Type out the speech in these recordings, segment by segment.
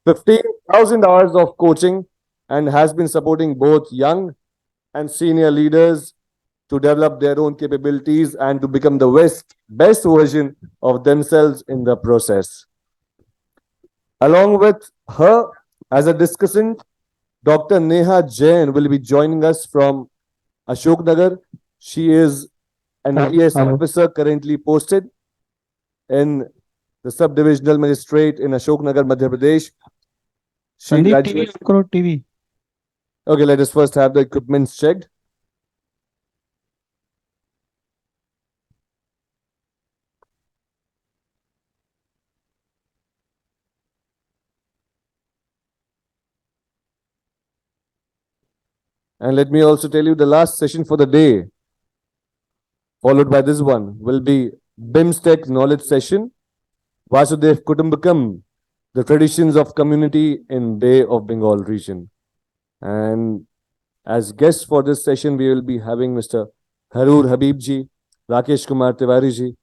15,000 hours of coaching and has been supporting both young and senior leaders to develop their own capabilities and to become the best version of themselves in the process. Along with her, as a discussant, Dr. Neha Jain will be joining us from Ashoknagar. She is an IAS officer currently posted in the sub-divisional magistrate in Ashoknagar, Madhya Pradesh. She Sandeep, TV graduated. on करो TV. Okay, let us first have the equipments checked. And let me also tell you the last session for the day, followed by this one, will be BIMSTEC knowledge session, Vasudev Kutumbakam, the traditions of community in Bay of Bengal region. And as guests for this session, we will be having Mr. Harur Habibji, Rakesh Kumar Tiwariji,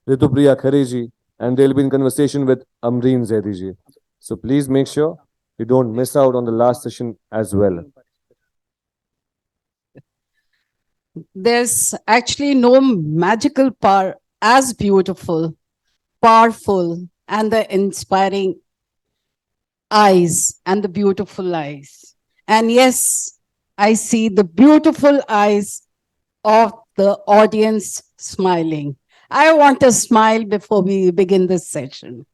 Ritupriya Khareji, and they'll be in conversation with Amreen Zaidiji. So please make sure you don't miss out on the last session as well. There's actually no magical power as beautiful, powerful, and the inspiring eyes and the beautiful eyes. And yes, I see the beautiful eyes of the audience smiling. I want to smile before we begin this session.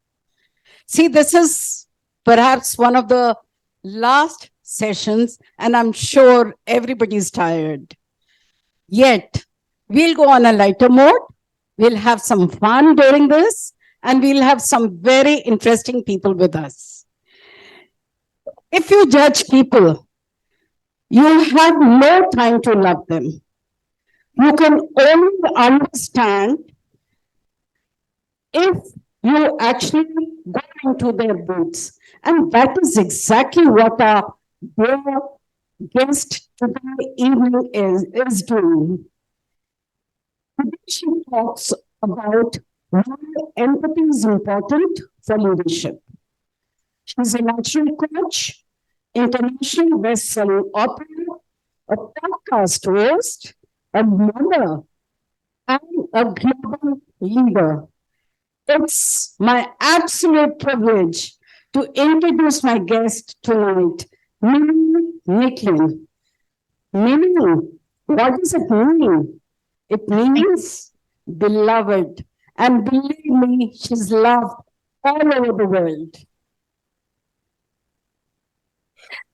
See, this is perhaps one of the last sessions, and I'm sure everybody's tired. Yet, we'll go on a lighter mode. We'll have some fun during this, and we'll have some very interesting people with us. If you judge people, you have no time to love them. You can only understand if you actually go into their boots. And that is exactly what our dear guest today evening is doing. Today she talks about why empathy is important for leadership. She's a natural coach, international best-selling author, a podcast host, a mother, and a global leader. It's my absolute privilege to introduce my guest tonight, Mimi Nicklin. Mimi, what does it mean? It means beloved. And believe me, she's loved all over the world.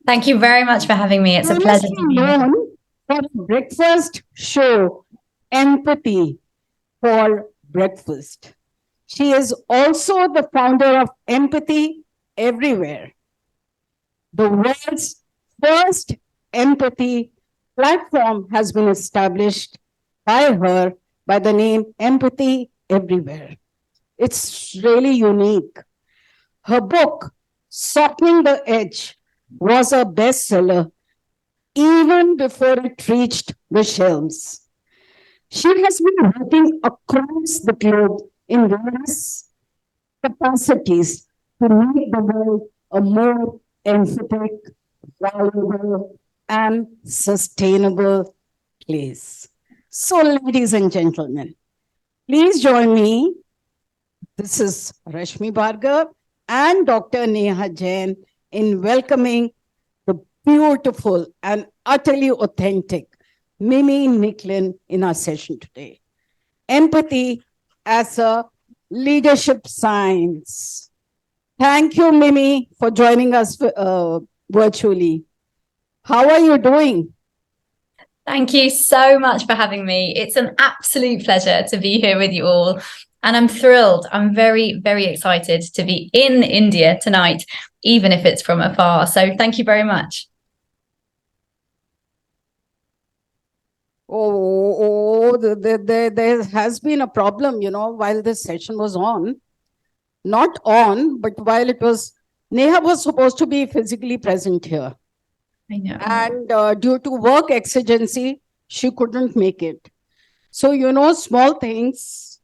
Thank you very much for having me. It's a pleasure to be here. Known for a breakfast show, Empathy for Breakfast. She is also the founder of Empathy Everywhere, the world's first empathy platform has been established by her by the name Empathy Everywhere. It's really unique. Her book, Softening the Edge, was a bestseller even before it reached the shelves. She has been working across the globe in various capacities to make the world a more empathetic, valuable, and sustainable place. So, ladies and gentlemen, please join me. This is Rashmi Bhargava and Dr. Neha Jain in welcoming the beautiful and utterly authentic Mimi Nicklin in our session today. Empathy as a leadership science. Thank you, Mimi, for joining us virtually. How are you doing? Thank you so much for having me. It's an absolute pleasure to be here with you all. And I'm thrilled. I'm very, very excited to be in India tonight, even if it's from afar. So thank you very much. There has been a problem, while this session was on. Not on, but while it was, Neha was supposed to be physically present here. I know. And due to work exigency, she couldn't make it. So, small things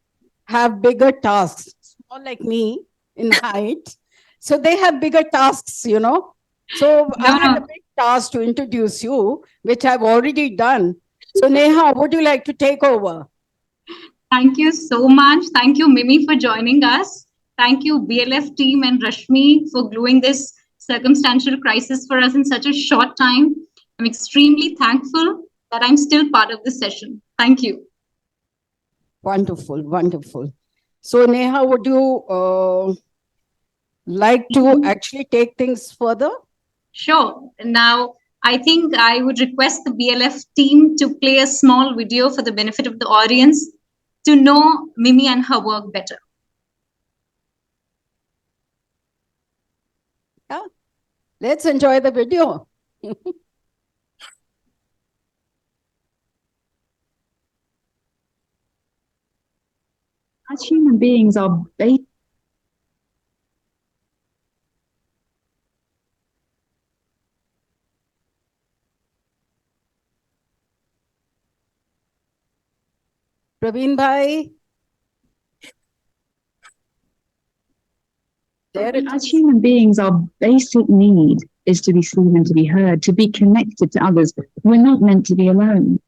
have bigger tasks, small like me in height. So they have bigger tasks. So I No, had a no. big task to introduce you, which I've already done. So Neha, would you like to take over? Thank you so much. Thank you, Mimi, for joining us. Thank you, BLF team and Rashmi, for gluing this circumstantial crisis for us in such a short time. I'm extremely thankful that I'm still part of this session. Thank you. Wonderful, wonderful. So Neha, would you like to actually take things further? Sure. Now, I think I would request the BLF team to play a small video for the benefit of the audience to know Mimi and her work better. Yeah, let's enjoy the video. As human beings are based. Praveen bhai. There it As is. human beings, our basic need is to be seen and to be heard, to be connected to others. We're not meant to be alone.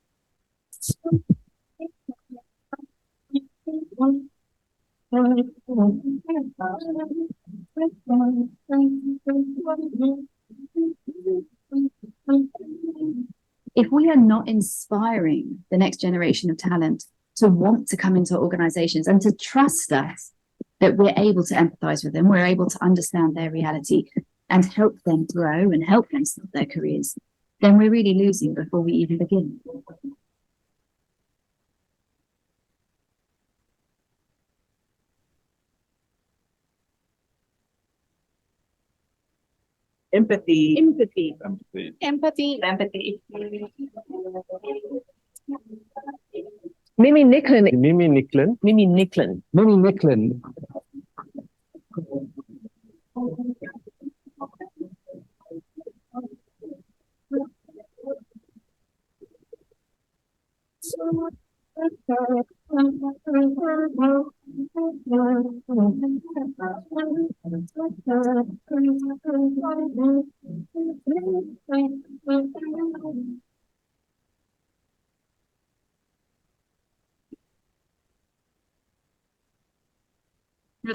If we are not inspiring the next generation of talent to want to come into organizations and to trust us, that we're able to empathize with them, we're able to understand their reality and help them grow and help them start their careers, then we're really losing before we even begin. Empathy. Empathy. Empathy. Empathy. Mimi Nicklin. Mimi Nicklin. Mimi Nicklin. Mimi Nicklin.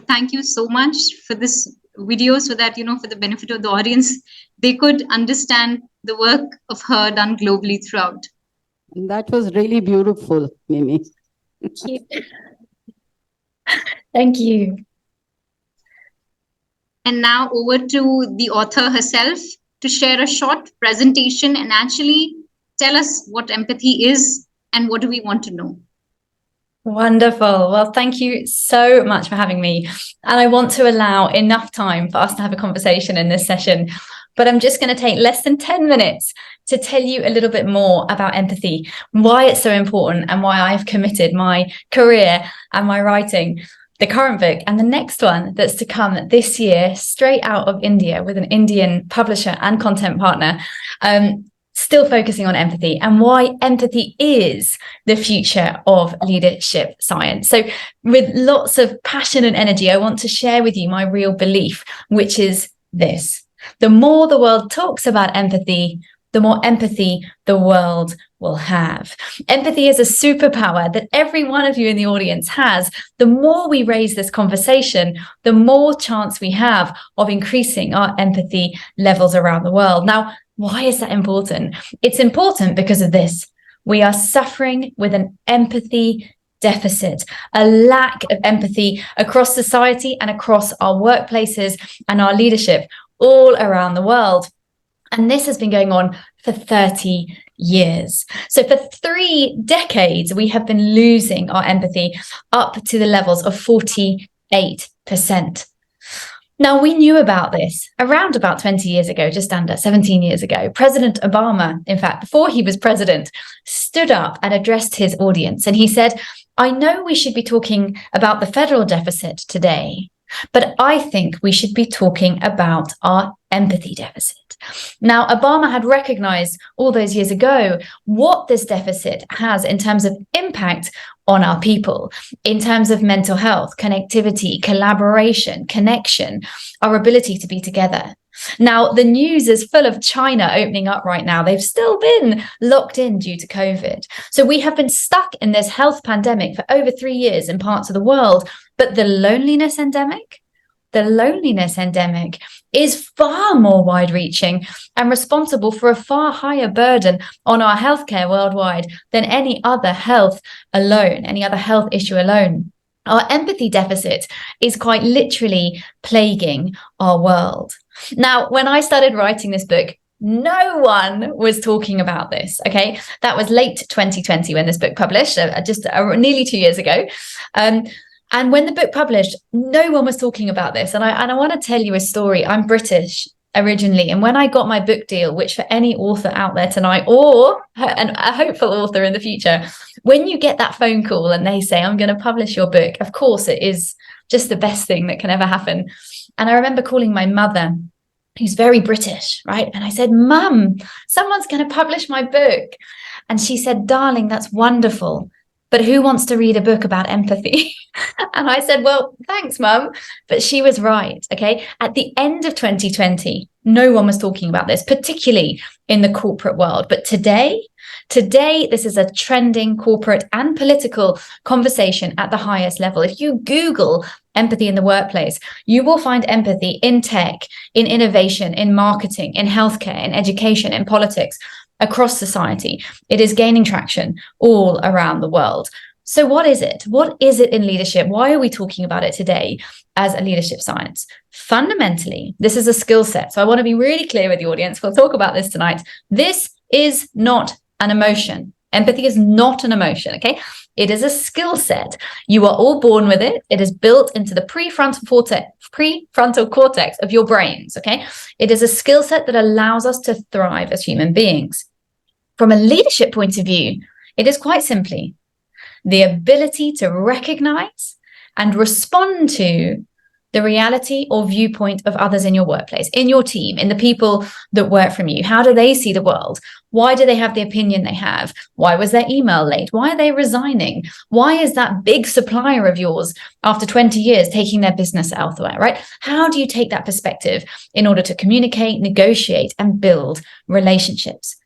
Thank you so much for this video so that, for the benefit of the audience, they could understand the work of her done globally throughout. That was really beautiful, Mimi. Thank you. And now over to the author herself to share a short presentation and actually tell us what empathy is and what do we want to know. Wonderful. Well, thank you so much for having me. And I want to allow enough time for us to have a conversation in this session. But I'm just going to take less than 10 minutes to tell you a little bit more about empathy, why it's so important, and why I've committed my career and my writing, the current book and the next one that's to come this year, straight out of India with an Indian publisher and content partner, still focusing on empathy and why empathy is the future of leadership science. So with lots of passion and energy, I want to share with you my real belief, which is this: the more the world talks about empathy, the more empathy the world will have. Empathy is a superpower that every one of you in the audience has. The more we raise this conversation, the more chance we have of increasing our empathy levels around the world. Now, why is that important? It's important because of this. We are suffering with an empathy deficit, a lack of empathy across society and across our workplaces and our leadership all around the world. And this has been going on for 30 years. So for 3 decades, we have been losing our empathy up to the levels of 48%. Now, we knew about this around about 20 years ago, just under 17 years ago. President Obama, in fact, before he was president, stood up and addressed his audience. And he said, I know we should be talking about the federal deficit today, But I think we should be talking about our empathy deficit. Now, Obama had recognized all those years ago what this deficit has in terms of impact on our people, in terms of mental health, connectivity, collaboration, connection, our ability to be together. Now, the news is full of China opening up right now. They've still been locked in due to COVID. So we have been stuck in this health pandemic for over 3 years in parts of the world. But the loneliness endemic is far more wide-reaching and responsible for a far higher burden on our healthcare worldwide than any other health issue alone. Our empathy deficit is quite literally plaguing our world. Now, when I started writing this book, no one was talking about this. Okay, that was late 2020 when this book published, nearly 2 years ago. And when the book published, no one was talking about this. And I want to tell you a story. I'm British originally. And when I got my book deal, which for any author out there tonight, or a hopeful author in the future, when you get that phone call and they say, I'm going to publish your book, of course, it is just the best thing that can ever happen. And I remember calling my mother, who's very British, right? And I said, Mum, someone's going to publish my book. And she said, darling, that's wonderful. But who wants to read a book about empathy? And I said, well, thanks, Mum. But she was right. Okay. At the end of 2020, no one was talking about this, particularly in the corporate world. But today, this is a trending corporate and political conversation at the highest level. If you Google empathy in the workplace, you will find empathy in tech, in innovation, in marketing, in healthcare, in education, in politics, across society. It is gaining traction all around the world. So what is it? What is it in leadership? Why are we talking about it today as a leadership science? Fundamentally, this is a skill set. So I want to be really clear with the audience. We'll talk about this tonight. This is not an emotion. Empathy is not an emotion, okay? It is a skill set. You are all born with it. It is built into the prefrontal cortex of your brains, okay? It is a skill set that allows us to thrive as human beings. From a leadership point of view, it is quite simply the ability to recognize and respond to the reality or viewpoint of others in your workplace, in your team, in the people that work from you. How do they see the world? Why do they have the opinion they have? Why was their email late? Why are they resigning? Why is that big supplier of yours after 20 years taking their business elsewhere, right? How do you take that perspective in order to communicate, negotiate, and build relationships?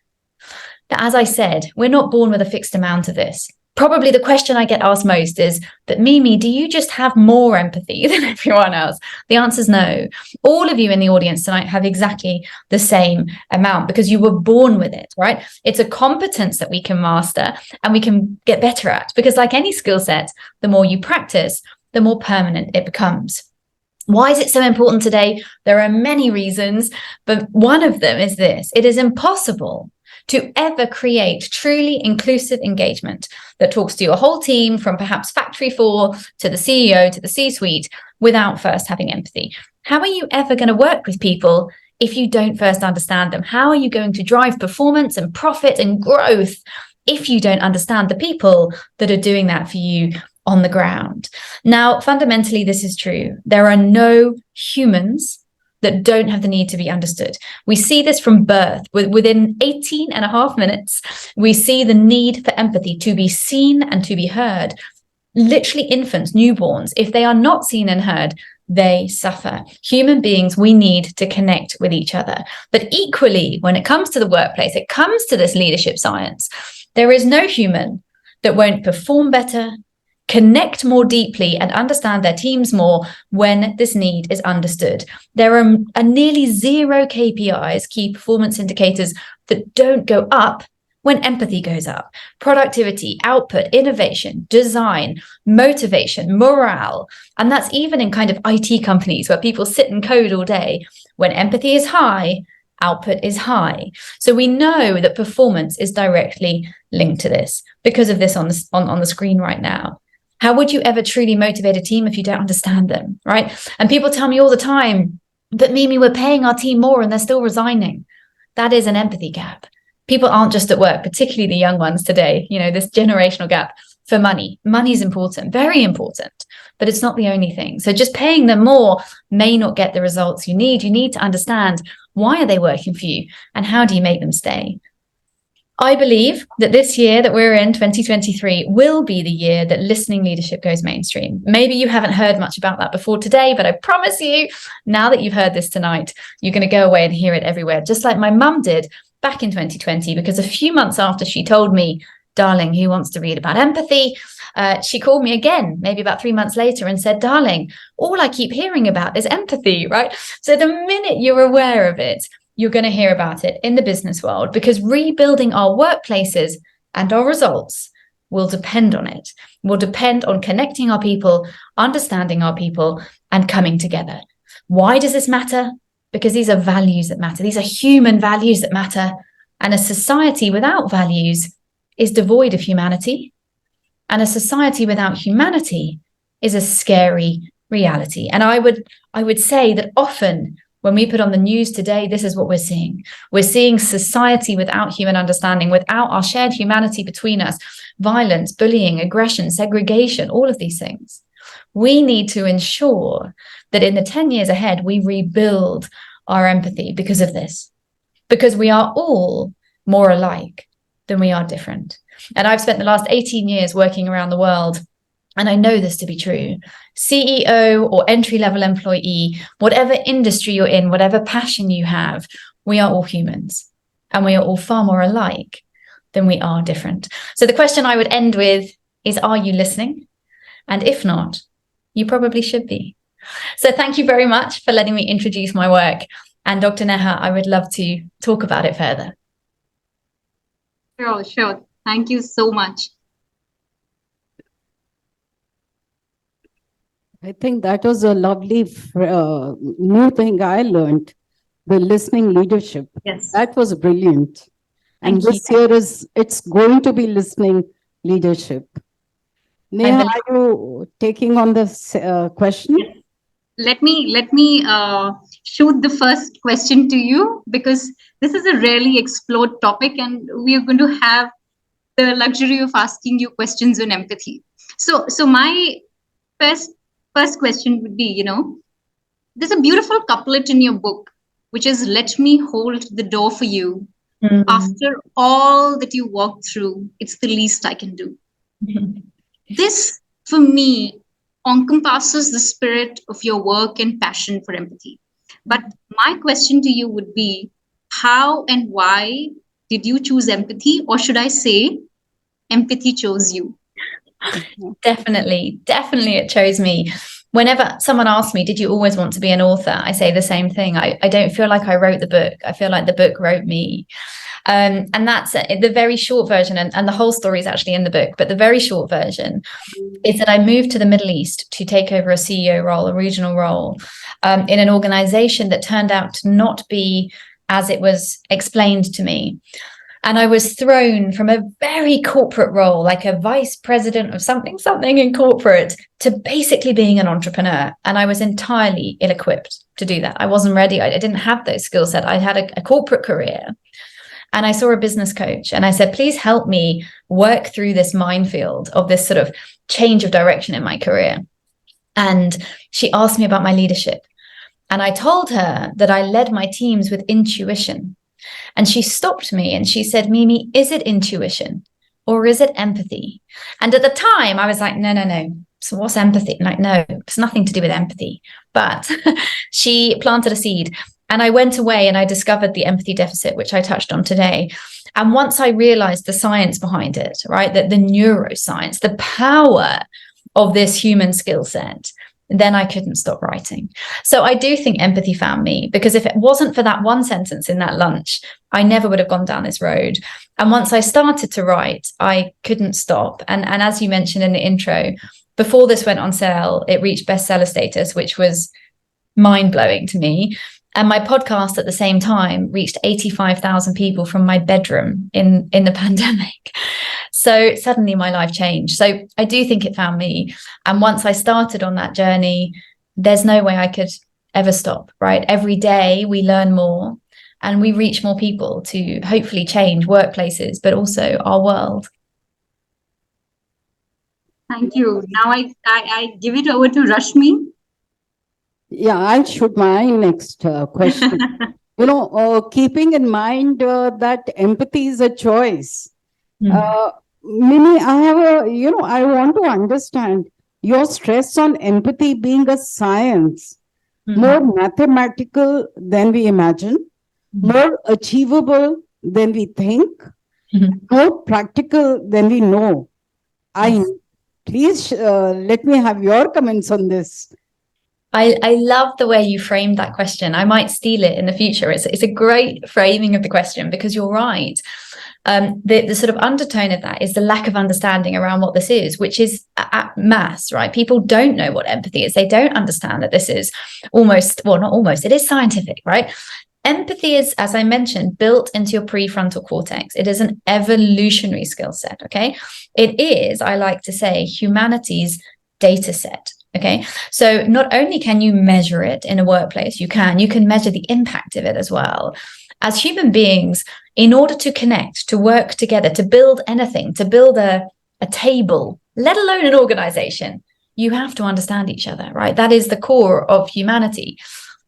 Now, as I said, we're not born with a fixed amount of this. Probably the question I get asked most is, but Mimi, do you just have more empathy than everyone else? The answer is no. All of you in the audience tonight have exactly the same amount because you were born with it, right? It's a competence that we can master and we can get better at, because like any skill set, the more you practice, the more permanent it becomes. Why is it so important today? There are many reasons, but one of them is this: it is impossible to ever create truly inclusive engagement that talks to your whole team, from perhaps factory floor to the CEO to the C-suite, without first having empathy. How are you ever going to work with people if you don't first understand them? How are you going to drive performance and profit and growth if you don't understand the people that are doing that for you on the ground? Now, fundamentally, this is true. There are no humans that don't have the need to be understood. We see this from birth. Within 18 and a half minutes, we see the need for empathy to be seen and to be heard. Literally infants, newborns, if they are not seen and heard, they suffer. Human beings, we need to connect with each other. But equally, when it comes to the workplace, it comes to this leadership science, there is no human that won't perform better, connect more deeply, and understand their teams more when this need is understood. There are nearly zero KPIs, key performance indicators, that don't go up when empathy goes up. Productivity, output, innovation, design, motivation, morale. And that's even in kind of IT companies where people sit and code all day. When empathy is high, output is high. So we know that performance is directly linked to this because of this on the screen right now. How would you ever truly motivate a team if you don't understand them, right? And people tell me all the time, but Mimi, we're paying our team more and they're still resigning. That is an empathy gap. People aren't just at work, particularly the young ones today, this generational gap for money. Money is important, very important. but it's not the only thing. So just paying them more may not get the results you need. You need to understand, why are they working for you and how do you make them stay? I believe that this year that we're in, 2023, will be the year that listening leadership goes mainstream. Maybe you haven't heard much about that before today, but I promise you, now that you've heard this tonight, you're going to go away and hear it everywhere, just like my mum did back in 2020, because a few months after she told me, darling, who wants to read about empathy? She called me again, maybe about 3 months later, and said, darling, all I keep hearing about is empathy, right? So the minute you're aware of it, you're going to hear about it in the business world, because rebuilding our workplaces and our results will depend on it, will depend on connecting our people, understanding our people, and coming together. Why does this matter? Because these are values that matter. These are human values that matter. And a society without values is devoid of humanity. And a society without humanity is a scary reality. And I would say that often, when we put on the news today, this is what we're seeing. We're seeing society without human understanding, without our shared humanity between us, violence, bullying, aggression, segregation, all of these things. We need to ensure that in the 10 years ahead, we rebuild our empathy because of this, because we are all more alike than we are different. And I've spent the last 18 years working around the world, and I know this to be true. CEO or entry-level employee, whatever industry you're in, whatever passion you have, we are all humans, and we are all far more alike than we are different. So the question I would end with is, are you listening? And if not, you probably should be. So thank you very much for letting me introduce my work. And Dr. Neha, I would love to talk about it further. Sure. Thank you so much. I think that was a lovely new thing I learned, the listening leadership. Yes. That was brilliant. And Thank this year it's going to be listening leadership. Neha, are you taking on this question? Yes. Let me shoot the first question to you, because this is a rarely explored topic, and we are going to have the luxury of asking you questions on empathy. So my first question would be, there's a beautiful couplet in your book, which is, let me hold the door for you. Mm. After all that you walked through, it's the least I can do. This, for me, encompasses the spirit of your work and passion for empathy. But my question to you would be, how and why did you choose empathy? Or should I say, empathy chose you? Definitely it chose me. Whenever someone asks me, did you always want to be an author? I say the same thing. I don't feel like I wrote the book. I feel like the book wrote me. And that's the very short version. And the whole story is actually in the book. But the very short version is that I moved to the Middle East to take over a CEO role, a regional role, in an organization that turned out to not be as it was explained to me. And I was thrown from a very corporate role, like a vice president of something in corporate, to basically being an entrepreneur. And I was entirely ill-equipped to do that. I wasn't ready. I didn't have those skill set. I had a corporate career. And I saw a business coach and I said, please help me work through this minefield of this sort of change of direction in my career. And she asked me about my leadership. And I told her that I led my teams with intuition. And she stopped me and she said, Mimi, is it intuition or is it empathy? And at the time I was like, no. So what's empathy? Like, no, it's nothing to do with empathy. But she planted a seed. And I went away and I discovered the empathy deficit, which I touched on today. And once I realized the science behind it, right, that the neuroscience, the power of this human skill set, then I couldn't stop writing. So I do think empathy found me, because if it wasn't for that one sentence in that lunch, I never would have gone down this road. And once I started to write, I couldn't stop. And as you mentioned in the intro, before this went on sale, it reached bestseller status, which was mind-blowing to me. And my podcast at the same time reached 85,000 people from my bedroom in the pandemic. So suddenly my life changed. So I do think it found me. And once I started on that journey, there's no way I could ever stop, right? Every day we learn more and we reach more people to hopefully change workplaces, but also our world. Thank you. Now I give it over to Rashmi. Yeah, I'll shoot my next question. Keeping in mind that empathy is a choice. Mimi, I want to understand your stress on empathy being a science, more mathematical than we imagine, more achievable than we think, more practical than we know. Please let me have your comments on this. I love the way you framed that question. I might steal it in the future. It's a great framing of the question, because you're right. The sort of undertone of that is the lack of understanding around what this is, which is at mass, right? People don't know what empathy is. They don't understand that this is almost, well, not almost, it is scientific, right? Empathy is, as I mentioned, built into your prefrontal cortex. It is an evolutionary skill set, okay? It is, I like to say, humanity's data set. Okay, so not only can you measure it in a workplace, you can measure the impact of it as well. As human beings, in order to connect, to work together, to build anything, to build a table, let alone an organization, you have to understand each other, right? That is the core of humanity.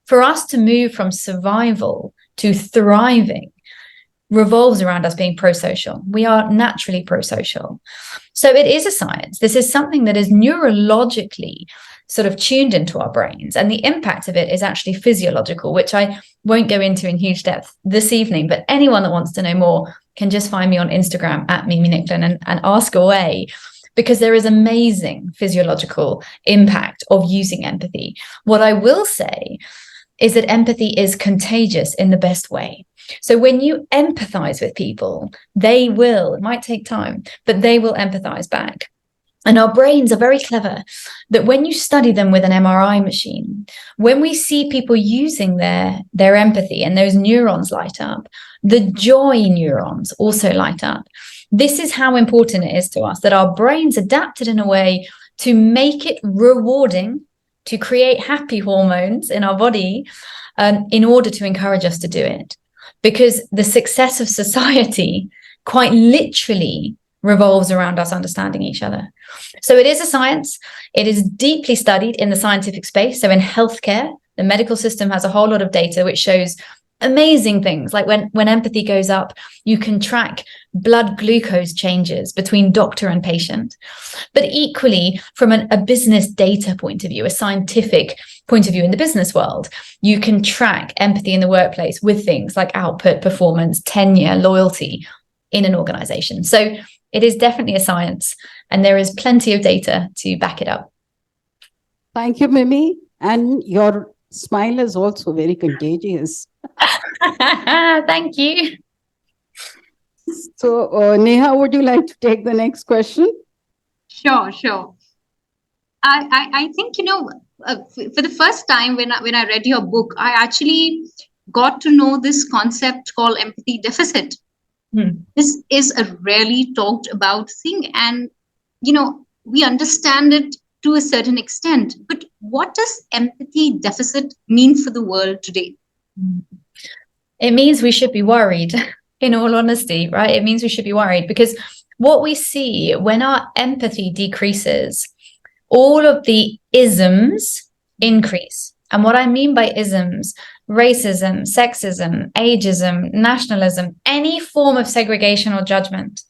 For us to move from survival to thriving revolves around us being pro-social. We are naturally pro-social. So it is a science. This is something that is neurologically sort of tuned into our brains. And the impact of it is actually physiological, which I won't go into in huge depth this evening. But anyone that wants to know more can just find me on Instagram at Mimi Nicklin and ask away, because there is amazing physiological impact of using empathy. What I will say is that empathy is contagious in the best way. So when you empathize with people, they will, it might take time, but they will empathize back. And our brains are very clever that when you study them with an MRI machine, when we see people using their empathy and those neurons light up, the joy neurons also light up. This is how important it is to us that our brains adapted in a way to make it rewarding, to create happy hormones in our body in order to encourage us to do it. Because the success of society quite literally revolves around us understanding each other. So it is a science. It is deeply studied in the scientific space. So in healthcare, the medical system has a whole lot of data which shows amazing things. Like when empathy goes up, you can track blood glucose changes between doctor and patient. But equally, from a business data point of view, a scientific point of view in the business world, you can track empathy in the workplace with things like output, performance, tenure, loyalty in an organization. So it is definitely a science, and there is plenty of data to back it up. Thank you, Mimi. And your smile is also very contagious. Thank you. So, Neha, would you like to take the next question? Sure. I think, for the first time when I read your book, I actually got to know this concept called empathy deficit. This is a rarely talked about thing, and we understand it to a certain extent. But what does empathy deficit mean for the world today? It means we should be worried, in all honesty, right? It means we should be worried, because what we see when our empathy decreases, all of the isms increase. And what I mean by isms, racism, sexism, ageism, nationalism, any form of segregation or judgment.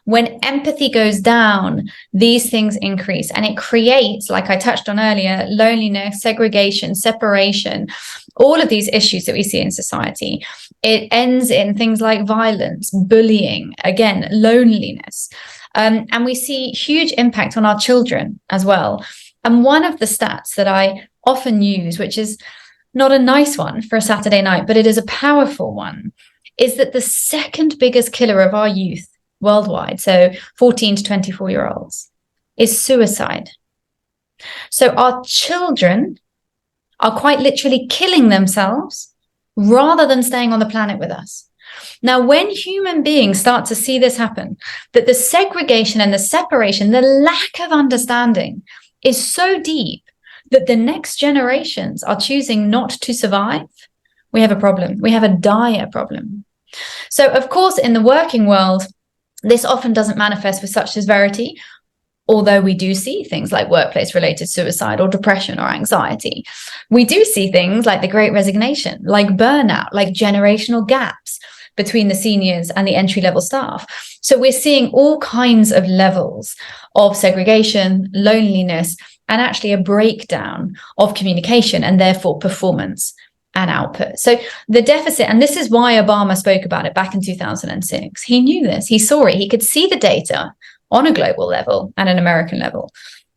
When empathy goes down, these things increase, and it creates, like I touched on earlier, loneliness, segregation, separation, all of these issues that we see in society. It ends in things like violence, bullying, again, loneliness. And we see huge impact on our children as well. And one of the stats that I often use, which is not a nice one for a Saturday night, but it is a powerful one, is that the second biggest killer of our youth worldwide, so 14 to 24-year-olds, is suicide. So our children are quite literally killing themselves rather than staying on the planet with us. Now, when human beings start to see this happen, that the segregation and the separation, the lack of understanding is so deep that the next generations are choosing not to survive, we have a problem. We have a dire problem. So, of course, in the working world, this often doesn't manifest with such severity. although we do see things like workplace-related suicide or depression or anxiety, we do see things like the Great Resignation, like burnout, like generational gaps between the seniors and the entry-level staff. So we're seeing all kinds of levels of segregation, loneliness, and actually a breakdown of communication and therefore performance and output. So the deficit, and this is why Obama spoke about it back in 2006. He knew this, he saw it, he could see the data on a global level and an American level,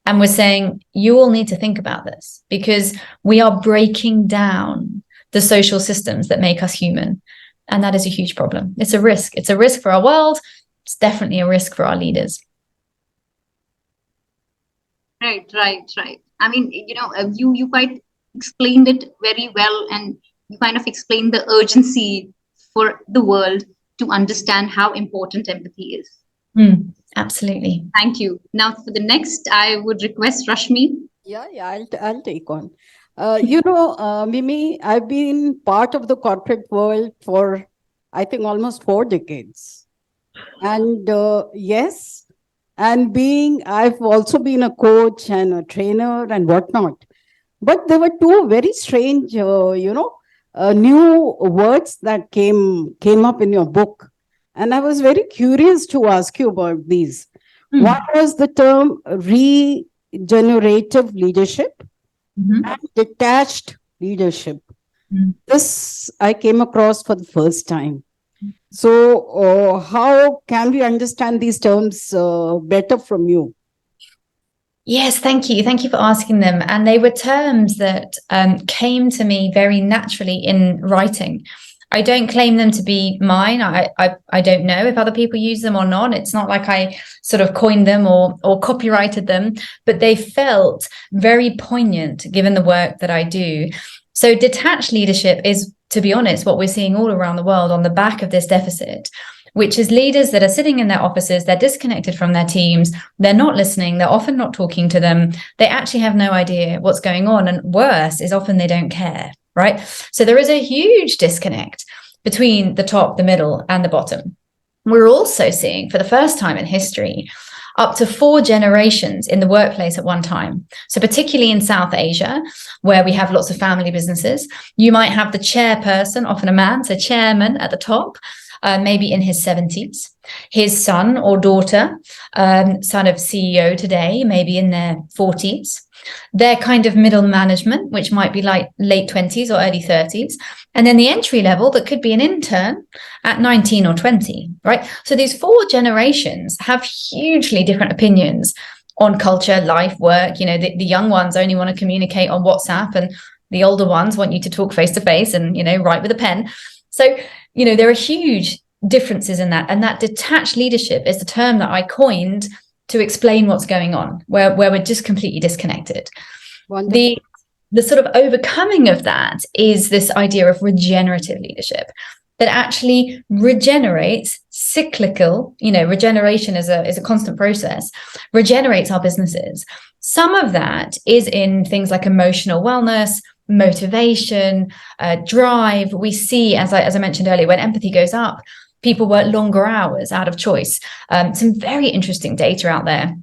and was saying, you all need to think about this because we are breaking down the social systems that make us human. And that is a huge problem. It's a risk. It's a risk for our world. It's definitely a risk for our leaders. Right. I mean, you quite explained it very well, and you kind of explained the urgency for the world to understand how important empathy is. Absolutely. Thank you. Now, for the next, I would request Rashmi. Yeah, I'll take on. Mimi, I've been part of the corporate world for, I think, almost 4 decades. And yes, and I've also been a coach and a trainer and whatnot. But there were 2 very strange, new words that came up in your book. And I was very curious to ask you about these. One was the term regenerative leadership and detached leadership. This I came across for the first time. So how can we understand these terms better from you? Yes, thank you. Thank you for asking them. And they were terms that came to me very naturally in writing. I don't claim them to be mine. I don't know if other people use them or not. It's not like I sort of coined them or copyrighted them, but they felt very poignant given the work that I do. So detached leadership is, to be honest, what we're seeing all around the world on the back of this deficit, which is leaders that are sitting in their offices, they're disconnected from their teams, they're not listening, they're often not talking to them, they actually have no idea what's going on, and worse is often they don't care, right? So there is a huge disconnect between the top, the middle, and the bottom. We're also seeing, for the first time in history, up to 4 generations in the workplace at one time. So particularly in South Asia, where we have lots of family businesses, you might have the chairperson, often a man, so chairman at the top, maybe in his 70s, his son or daughter, son of CEO today, maybe in their 40s, their kind of middle management, which might be like late 20s or early 30s, and then the entry level that could be an intern at 19 or 20, right? So these 4 generations have hugely different opinions on culture, life, work. The young ones only want to communicate on WhatsApp, and the older ones want you to talk face to face and, write with a pen. So, there are huge differences in that. And that detached leadership is the term that I coined to explain what's going on, where we're just completely disconnected. Wonderful. The sort of overcoming of that is this idea of regenerative leadership that actually regenerates cyclical, regeneration is a constant process, regenerates our businesses. Some of that is in things like emotional wellness, motivation, drive. We see, as I mentioned earlier, when empathy goes up, people work longer hours out of choice. Some very interesting data out there,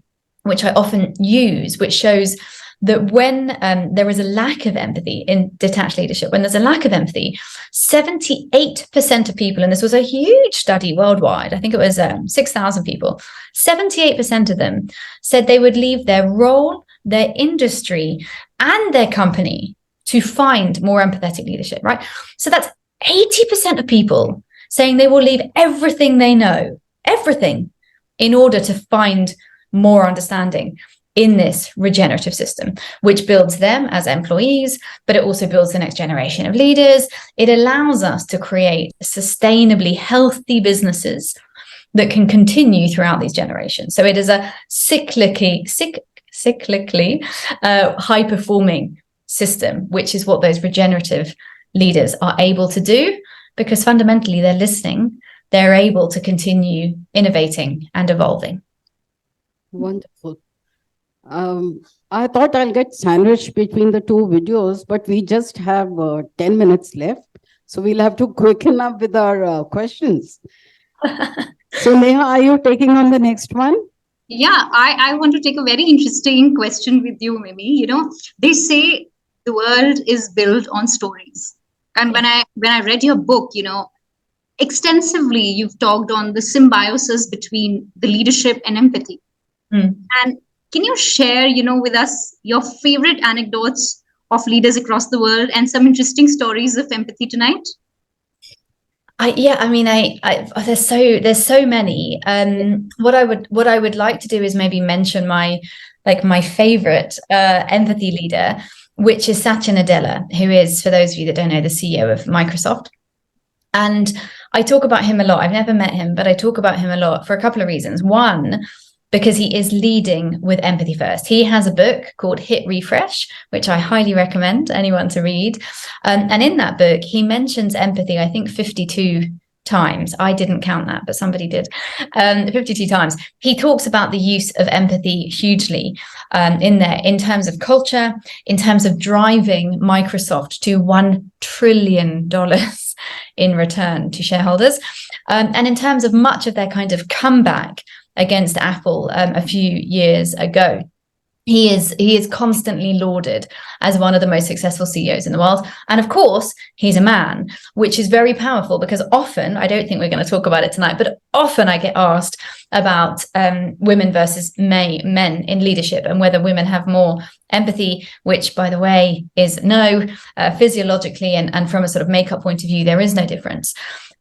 which I often use, which shows that when there is a lack of empathy in detached leadership, when there's a lack of empathy, 78% of people, and this was a huge study worldwide, I think it was 6,000 people, 78% of them said they would leave their role, their industry, and their company to find more empathetic leadership, right? So that's 80% of people saying they will leave everything they know, everything, in order to find more understanding in this regenerative system, which builds them as employees, but it also builds the next generation of leaders. It allows us to create sustainably healthy businesses that can continue throughout these generations. So it is a cyclically high-performing system, which is what those regenerative leaders are able to do, because fundamentally they're listening, they're able to continue innovating and evolving. Wonderful. I thought I'll get sandwiched between the 2 videos, but we just have 10 minutes left. So we'll have to quicken up with our questions. So Neha, are you taking on the next one? Yeah, I want to take a very interesting question with you, Mimi. They say the world is built on stories. And when I read your book, extensively you've talked on the symbiosis between the leadership and empathy. Hmm. And can you share, with us your favorite anecdotes of leaders across the world and some interesting stories of empathy tonight? There's so many. What I would like to do is maybe mention my favorite empathy leader, which is Satya Nadella, who is, for those of you that don't know, the CEO of Microsoft. And I talk about him a lot. I've never met him, but I talk about him a lot for a couple of reasons. One, because he is leading with empathy first. He has a book called Hit Refresh, which I highly recommend anyone to read. And in that book, he mentions empathy, I think 52 times. I didn't count that, but somebody did. 52 times. He talks about the use of empathy hugely in there, in terms of culture, in terms of driving Microsoft to $1 trillion in return to shareholders. And in terms of much of their kind of comeback against Apple a few years ago. He is constantly lauded as one of the most successful CEOs in the world. And of course, he's a man, which is very powerful because often, I don't think we're going to talk about it tonight, but often I get asked about women versus men in leadership and whether women have more empathy, which, by the way, is no. Physiologically and from a sort of makeup point of view, there is no difference.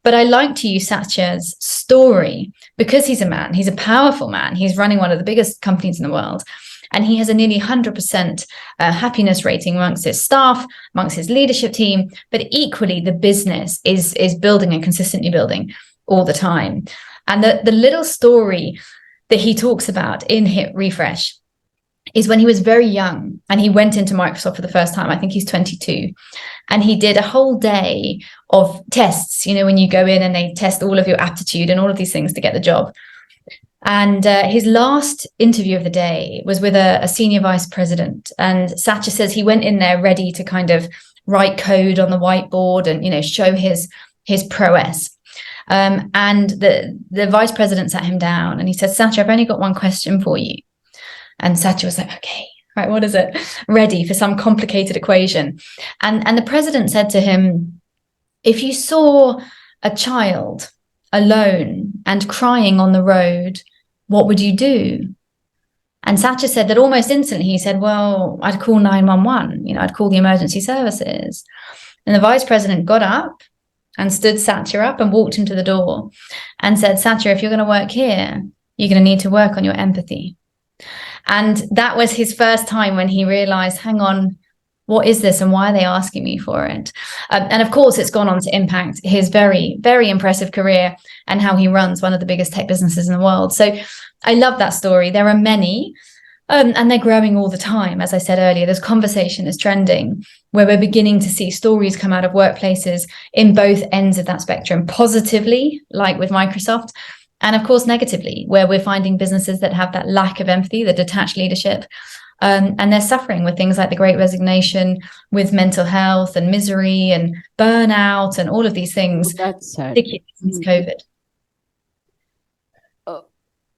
But I like to use Satya's story because he's a man. He's a powerful man. He's running one of the biggest companies in the world. And he has a nearly 100% happiness rating amongst his staff, amongst his leadership team. But equally, the business is building and consistently building all the time. And the little story that he talks about in Hit Refresh is when he was very young and he went into Microsoft for the first time. I think he's 22. And he did a whole day of tests, when you go in and they test all of your aptitude and all of these things to get the job. And his last interview of the day was with a senior vice president. And Satya says he went in there ready to kind of write code on the whiteboard and, show his prowess. And the vice president sat him down and he said, Satya, I've only got one question for you. And Satya was like, okay, right, what is it? Ready for some complicated equation. And the president said to him, if you saw a child alone and crying on the road, what would you do? And Satya said that almost instantly, he said, well, I'd call 911, I'd call the emergency services. And the vice president got up and stood Satya up and walked him to the door and said, Satya, if you're going to work here, you're going to need to work on your empathy. And that was his first time when he realized, hang on, what is this and why are they asking me for it? And of course, it's gone on to impact his very, very impressive career and how he runs one of the biggest tech businesses in the world. So I love that story. There are many, and they're growing all the time. As I said earlier, this conversation is trending where we're beginning to see stories come out of workplaces in both ends of that spectrum, positively, like with Microsoft, and of course, negatively, where we're finding businesses that have that lack of empathy, the detached leadership, and they're suffering with things like the Great Resignation, with mental health and misery and burnout and all of these things. That's sad. Particularly since COVID.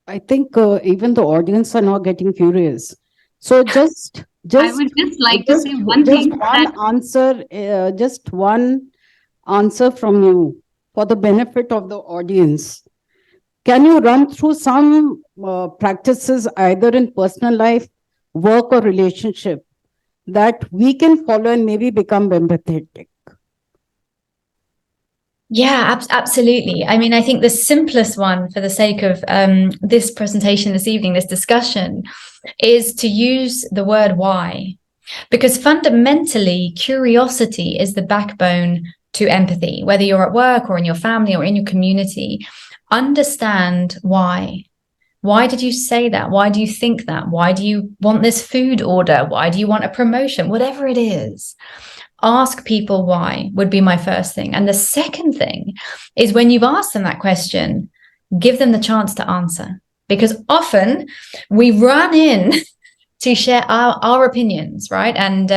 I think even the audience are now getting curious. So just I would just like to say one thing. Just one answer from you for the benefit of the audience. Can you run through some practices either in personal life, work or relationship that we can follow and maybe become empathetic? Yeah, absolutely. I mean, I think the simplest one for the sake of this presentation this evening, this discussion, is to use the word why. Because fundamentally, curiosity is the backbone to empathy, whether you're at work or in your family or in your community. Understand why. Why did you say that? Why do you think that? Why do you want this food order? Why do you want a promotion? Whatever it is, ask people why would be my first thing. And the second thing is when you've asked them that question, give them the chance to answer. Because often we run in to share our opinions, right? And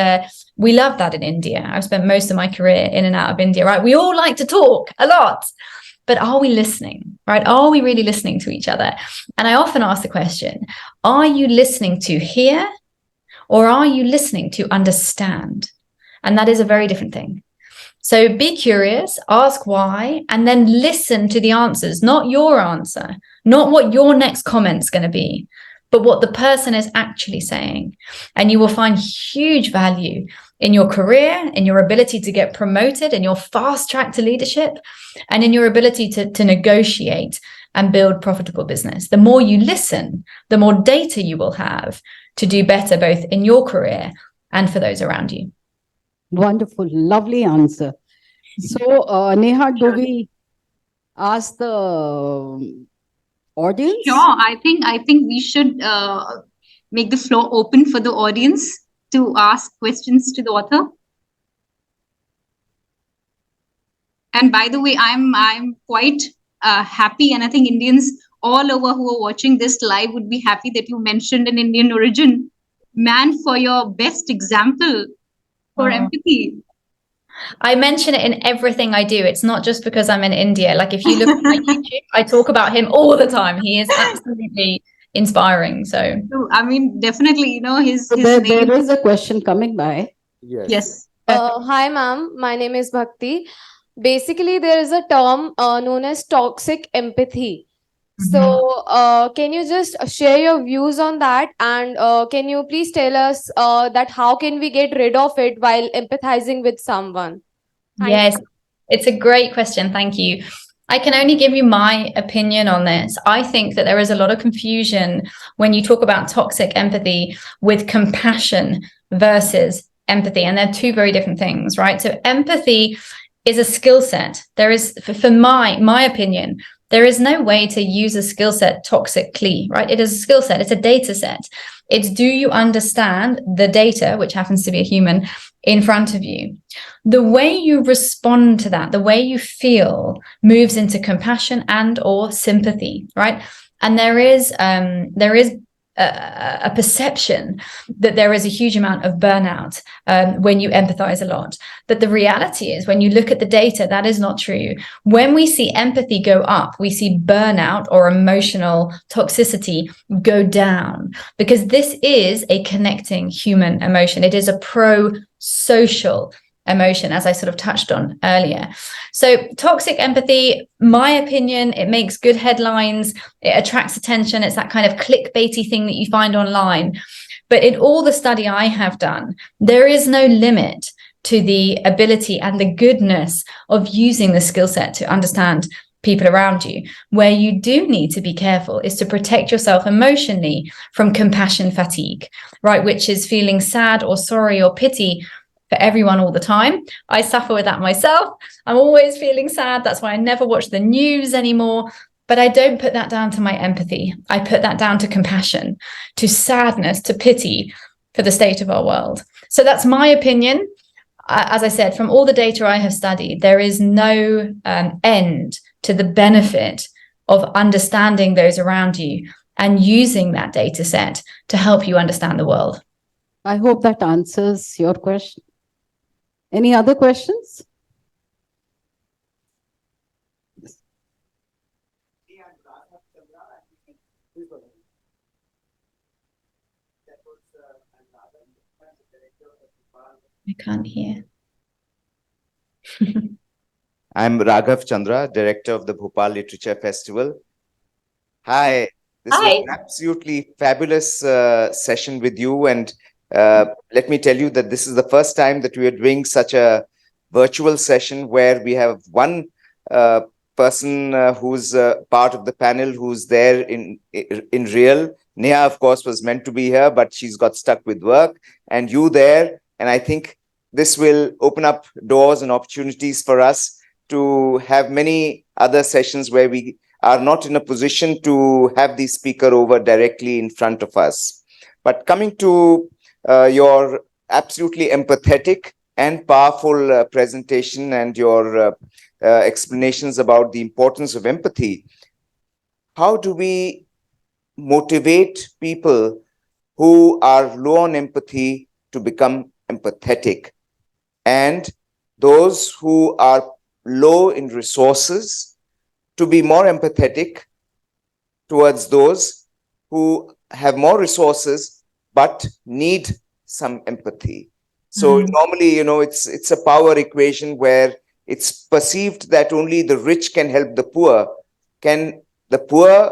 we love that in India. I've spent most of my career in and out of India, right? We all like to talk a lot. but are we listening, right? Are we really listening to each other? And I often ask the question, are you listening to hear, or are you listening to understand? And that is a very different thing. So be curious, ask why, and then listen to the answers, not your answer, not what your next comment's going to be, but what the person is actually saying. And you will find huge value in your career, in your ability to get promoted, in your fast track to leadership, and in your ability to negotiate and build profitable business. The more you listen, the more data you will have to do better, both in your career and for those around you. Wonderful, lovely answer. So, Neha, do we ask the audience? Sure, I think we should make the floor open for the audience to ask questions to the author. And by the way, I'm quite happy, and I think Indians all over who are watching this live would be happy that you mentioned an Indian origin man for your best example for empathy. I mention it in everything I do. It's not just because I'm in India. Like if you look at my YouTube, I talk about him all the time. He is absolutely inspiring. So I mean, definitely, you know, his There name. is a question coming by. Yes. Yes. Hi, ma'am. My name is Bhakti. Basically, there is a term known as toxic empathy. So, can you just share your views on that? And can you please tell us that how can we get rid of it while empathizing with someone? yes, it's a great question. Thank you. I can only give you my opinion on this. I think that there is a lot of confusion when you talk about toxic empathy with compassion versus empathy. And they're two very different things, right? So empathy is a skill set. There is, for my opinion, there is no way to use a skill set toxically, right? It is a skill set. It's a data set. It's, do you understand the data, which happens to be a human, in front of you? The way you respond to that, the way you feel, moves into compassion and or sympathy, right? And there is a perception that there is a huge amount of burnout when you empathize a lot. But the reality is, when you look at the data, that is not true. When we see empathy go up, we see burnout or emotional toxicity go down, because this is a connecting human emotion. It is a pro-social emotion, as I sort of touched on earlier. So toxic empathy, my opinion, it makes good headlines, it attracts attention, it's that kind of clickbaity thing that you find online. But in all the study I have done, there is no limit to the ability and the goodness of using the skill set to understand people around you. Where you do need to be careful is to protect yourself emotionally from compassion fatigue, right? Which is feeling sad or sorry or pity for everyone all the time. I suffer with that myself. I'm always feeling sad. That's why I never watch the news anymore. But I don't put that down to my empathy. I put that down to compassion, to sadness, to pity for the state of our world. So that's my opinion. As I said, from all the data I have studied, there is no end to the benefit of understanding those around you and using that data set to help you understand the world. I hope that answers your question. Any other questions? I can't hear. I'm Raghav Chandra, director of the Bhopal Literature Festival. Hi, this was an absolutely fabulous session with you, and let me tell you that this is the first time that we are doing such a virtual session where we have one person who's part of the panel who's there in real. Neha, of course, was meant to be here, but she's got stuck with work, and you there. And I think this will open up doors and opportunities for us to have many other sessions where we are not in a position to have the speaker over directly in front of us. But coming to your absolutely empathetic and powerful presentation and your explanations about the importance of empathy, how do we motivate people who are low on empathy to become empathetic, and those who are low in resources to be more empathetic towards those who have more resources but need some empathy. So normally, it's a power equation where it's perceived that only the rich can help the poor. Can the poor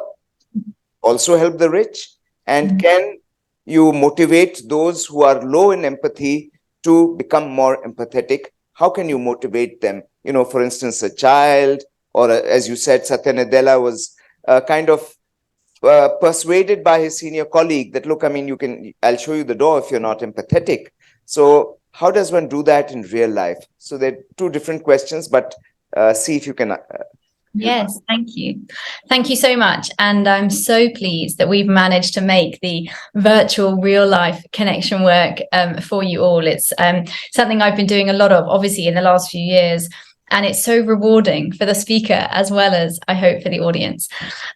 also help the rich? And can you motivate those who are low in empathy to become more empathetic? How can you motivate them? For instance, a child, or as you said, Satya Nadella was kind of persuaded by his senior colleague that, look, I'll show you the door if you're not empathetic. So how does one do that in real life? So they're two different questions, but see if you can. Yes, thank you. Thank you so much. And I'm so pleased that we've managed to make the virtual real life connection work for you all. It's something I've been doing a lot of, obviously, in the last few years. And it's so rewarding for the speaker as well as, I hope, for the audience.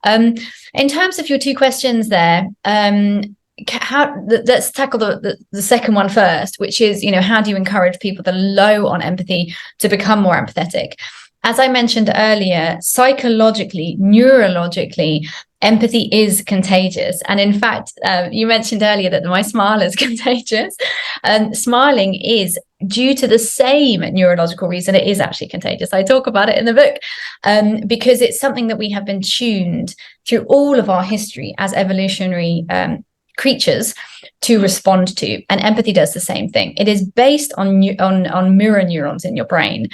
In terms of your two questions there, let's tackle the second one first, which is, how do you encourage people that are low on empathy to become more empathetic? As I mentioned earlier, psychologically, neurologically, empathy is contagious. And in fact, you mentioned earlier that my smile is contagious. Smiling is, due to the same neurological reason, it is actually contagious. I talk about it in the book because it's something that we have been tuned through all of our history as evolutionary creatures to respond to, and empathy does the same thing. It is based on mirror neurons in your brain.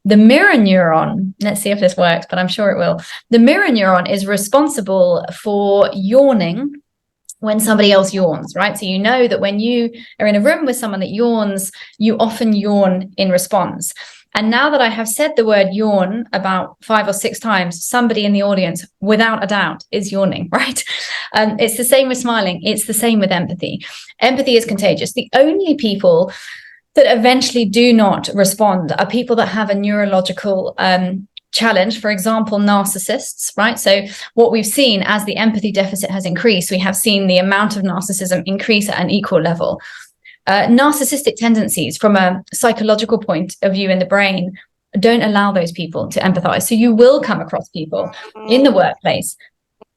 The mirror neuron, let's see if this works, but I'm sure it will. The mirror neuron is responsible for yawning when somebody else yawns, right? So you know that when you are in a room with someone that yawns, you often yawn in response. And now that I have said the word yawn about 5 or 6 times, somebody in the audience, without a doubt, is yawning, right? It's the same with smiling. It's the same with empathy. Empathy is contagious. The only people that eventually do not respond are people that have a neurological challenge, for example, narcissists, right? So what we've seen as the empathy deficit has increased, we have seen the amount of narcissism increase at an equal level. Narcissistic tendencies from a psychological point of view in the brain don't allow those people to empathize. So you will come across people in the workplace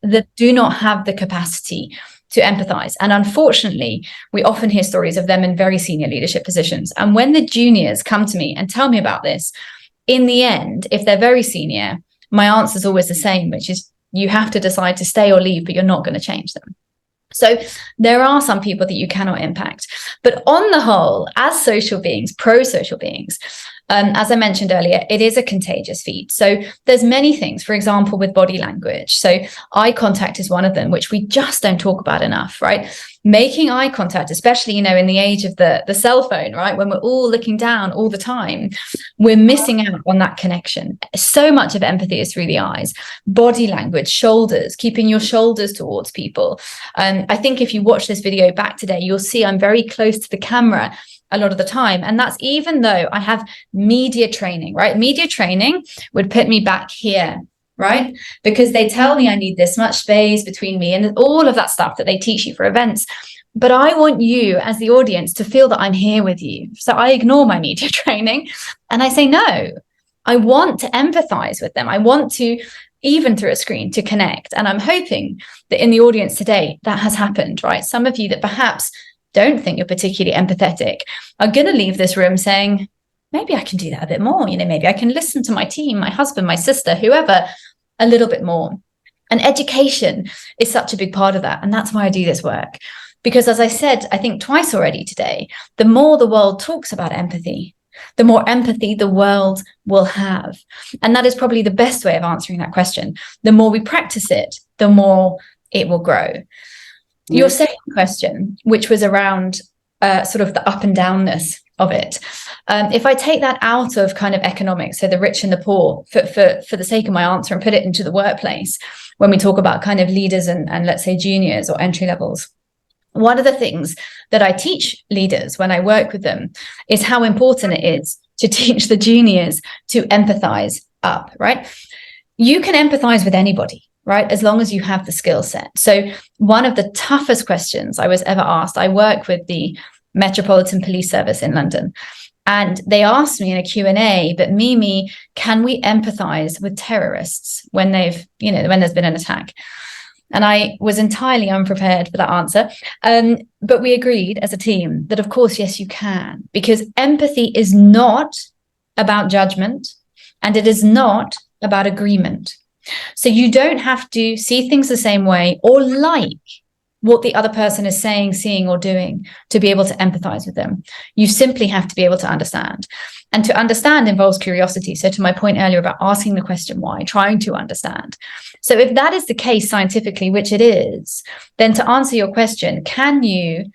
that do not have the capacity to empathize. And unfortunately, we often hear stories of them in very senior leadership positions. And when the juniors come to me and tell me about this, in the end, if they're very senior, my answer is always the same, which is you have to decide to stay or leave, but you're not going to change them. So there are some people that you cannot impact. But on the whole, as social beings, pro-social beings, as I mentioned earlier, it is a contagious feat. So there's many things, for example, with body language. So eye contact is one of them, which we just don't talk about enough, right? Making eye contact, especially, in the age of the cell phone, right? When we're all looking down all the time, we're missing out on that connection. So much of empathy is through the eyes. Body language, shoulders, keeping your shoulders towards people. I think if you watch this video back today, you'll see I'm very close to the camera a lot of the time. And that's even though I have media training, right? Media training would put me back here, right? Because they tell me I need this much space between me and all of that stuff that they teach you for events. But I want you as the audience to feel that I'm here with you. So I ignore my media training and I say, no, I want to empathize with them. I want to, even through a screen, to connect. And I'm hoping that in the audience today, that has happened, right? Some of you that perhaps don't think you're particularly empathetic are going to leave this room saying, maybe I can do that a bit more. Maybe I can listen to my team, my husband, my sister, whoever, a little bit more. And education is such a big part of that. And that's why I do this work. Because as I said, I think twice already today, the more the world talks about empathy, the more empathy the world will have. And that is probably the best way of answering that question. The more we practice it, the more it will grow. Your second question, which was around sort of the up and downness of it. If I take that out of kind of economics, so the rich and the poor, for the sake of my answer, and put it into the workplace, when we talk about kind of leaders and let's say juniors or entry levels, one of the things that I teach leaders when I work with them is how important it is to teach the juniors to empathize up, right? You can empathize with anybody, right? As long as you have the skill set. So one of the toughest questions I was ever asked, I work with the Metropolitan Police Service in London. And they asked me in a Q&A, but Mimi, can we empathize with terrorists when they've, when there's been an attack? And I was entirely unprepared for that answer. But we agreed as a team that, of course, yes, you can, because empathy is not about judgment and it is not about agreement. So you don't have to see things the same way or like what the other person is saying, seeing, or doing to be able to empathize with them. You simply have to be able to understand. And to understand involves curiosity. So to my point earlier about asking the question why, trying to understand. So if that is the case scientifically, which it is, then to answer your question, can you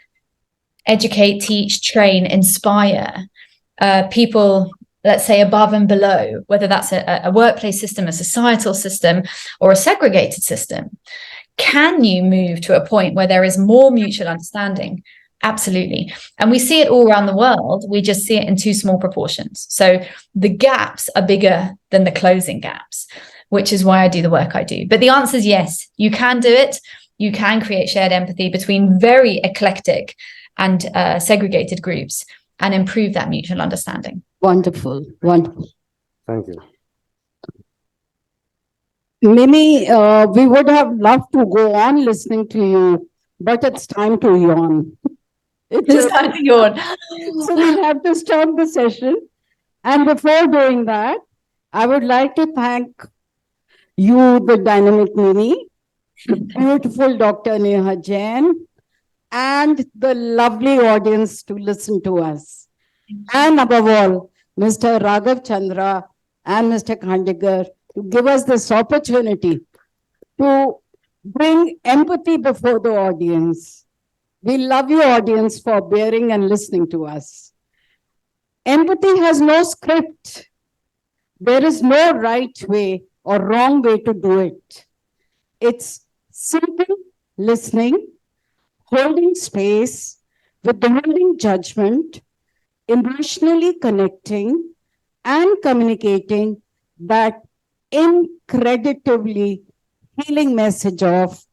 educate, teach, train, inspire people, let's say above and below, whether that's a workplace system, a societal system, or a segregated system? Can you move to a point where there is more mutual understanding? Absolutely. And we see it all around the world. We just see it in too small proportions. So the gaps are bigger than the closing gaps, which is why I do the work I do. But the answer is yes, you can do it. You can create shared empathy between very eclectic and segregated groups and improve that mutual understanding. Wonderful, wonderful. Thank you. Mimi, we would have loved to go on listening to you, but it's time to yawn. It's time to yawn. So we'll have to stop the session. And before doing that, I would like to thank you, the dynamic Mimi, the beautiful Dr. Neha Jain, and the lovely audience to listen to us. And above all, Mr. Raghav Chandra and Mr. Khandigar to give us this opportunity to bring empathy before the audience. We love you, audience, for bearing and listening to us. Empathy has no script. There is no right way or wrong way to do it. It's simple listening, holding space, withholding judgment, emotionally connecting and communicating that incredibly healing message of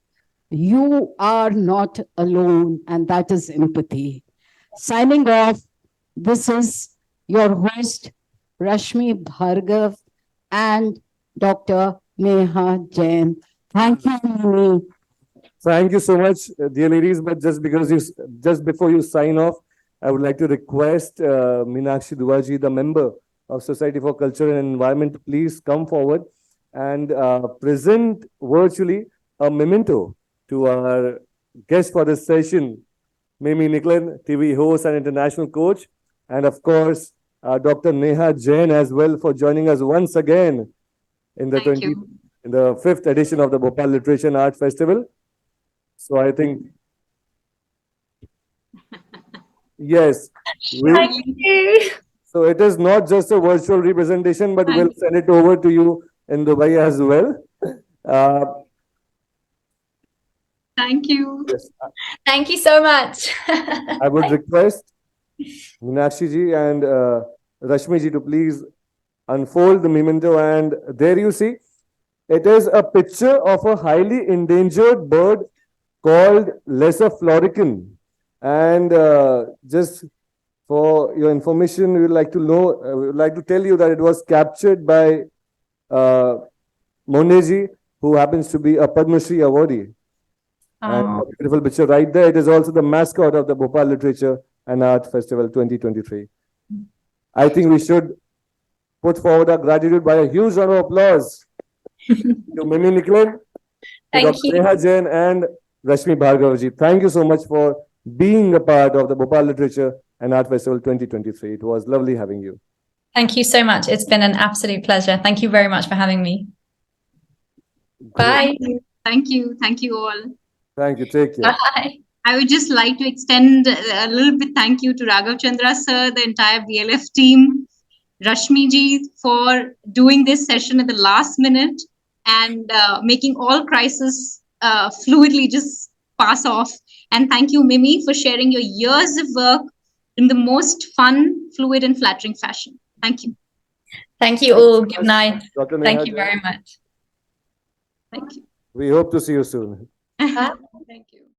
you are not alone, and that is empathy. Signing off, this is your host, Rashmi Bhargava and Dr. Neha Jain. Thank you, Mimi. Thank you so much, dear ladies. But just before you sign off, I would like to request Meenakshi Duaji, the member of Society for Culture and Environment, please come forward and present virtually a memento to our guest for this session, Mimi Nicklin, TV host and international coach, and of course, Dr. Neha Jain as well for joining us once again in the in the 5th edition of the Bhopal Literature and Art Festival. So I think, yes. Thank you. So it is not just a virtual representation, but we'll send it over to you in Dubai as well. Thank you. Yes, Thank you so much. I would request Meenakshi ji and Rashmi ji to please unfold the memento. And there you see, it is a picture of a highly endangered bird called lesser florican. And just for your information, we would like to tell you that it was captured by Moneji, who happens to be a Padma Shri awardee. And a beautiful picture right there. It is also the mascot of the Bhopal Literature and Art Festival 2023. I think we should put forward our gratitude by a huge round of applause to Mimi Nicklin, Thank Dr. Neha Jain, and Rashmi Bhargava ji. Thank you so much for being a part of the Bhopal Literature and Art Festival 2023. It was lovely having you. Thank you so much. It's been an absolute pleasure. Thank you very much for having me. Bye. Thank you. Thank you all. Thank you. Take care. Bye. I would just like to extend a little bit thank you to Raghav Chandra sir, the entire BLF team, Rashmi ji for doing this session at the last minute and making all crises fluidly just pass off. And thank you, Mimi, for sharing your years of work in the most fun, fluid, and flattering fashion. Thank you. Thank you all. Good night. Dr. Thank Neha you Jain. very much. Thank you. We hope to see you soon. Bye. Thank you.